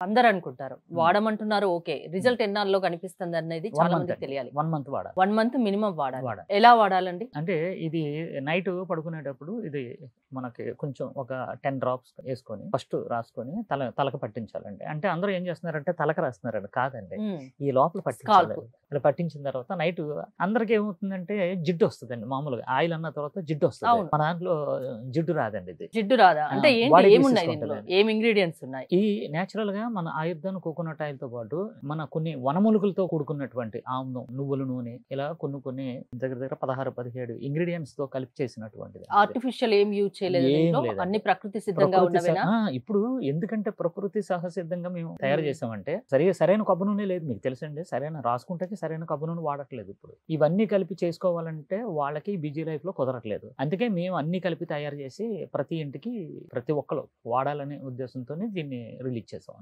అందరూ అనుకుంటారు. హ్మ్. వాడమంటున్నారు ఓకే. హ్మ్. రిజల్ట్ ఎన్నాళ్ళలో కనిపిస్తుందనేది 1 చాలా మంత్ మందికి అండి. తెలియాలి. 1 మంత్ వాడాలి. 1 మంత్ మినిమమ్ వాడాలి. వాడాలి. ఎలా వాడాలండి? అంటే ఇది నైట్ పడుకునేటప్పుడు ఇది మనకి కొంచెం ఒక 10 డ్రాప్స్ ఏసుకొని ఫస్ట్ రాసుకొని తలకు పట్టించాలండి. అంటే అందరూ ఏం చేస్తున్నారంటే తలకు రాస్తున్నారండి. కాదండి. హ్మ్. ఈ లోపల స్కాల్ప్. పట్టించాలి. ఇలా పట్టించిన తర్వాత నైట్ అందరికి ఏమవుతుందంటే జిడ్డొస్తదండి మామూలుగా. ఆయిల్ అన్న తర్వాత జిడ్డొస్తది. అవును. మన దాంట్లో జిడ్డు రాదండి ఇది. జిడ్డు రాదా? అంటే ఏంటి? బాడీ ఏమున్నాయి దీంట్లో? తీసేసుకుంటదండి. ఏం ఇంగ్రీడియెంట్స్ ఉన్నాయి? ఈ నేచురల్‌గా మన ఆయుర్దాన్ కోకోనట్ ఆయిల్‌తో పాటు మన కొన్ని వనమూలికలతో కూడుకున్నటువంటి ఆముదం, నువ్వుల నూనె ఇలా కొన్ని దగ్గర దగ్గర 16, 17 ఇంగ్రీడియెంట్స్‌తో కలిపి చేసినటువంటిది. ఆర్టిఫిషియల్ ఏం యూజ్ చేయలేదు ఏం దీంట్లో? లేదండి. అన్ని ప్రకృతి సిద్ధంగా ఉన్నవేనా? ఇప్పుడు ఎందుకంటే ప్రకృతి సహసిద్ధంగా మేము తయారు హ్మ్. చేసామంటే సరైన కొబ్బరి నూనె లేదు మీకు తెలుసండి. రాసుకుంటకి సరైన కొబ్బరి నూనె వాడట్లేదు ఇప్పుడు. ఇవన్నీ కలిపి చేసుకోవాలంటే వాళ్ళకి బిజీ లైఫ్‌లో కుదరట్లేదు. అందుకే మేము అన్నీ కలిపి తయారు చేసి ప్రతి ఇంటికి ప్రతి ఒక్కళ్ళు వాడాలనే ఉద్దేశంతోనే దీన్ని రిలీజ్ చేసాం.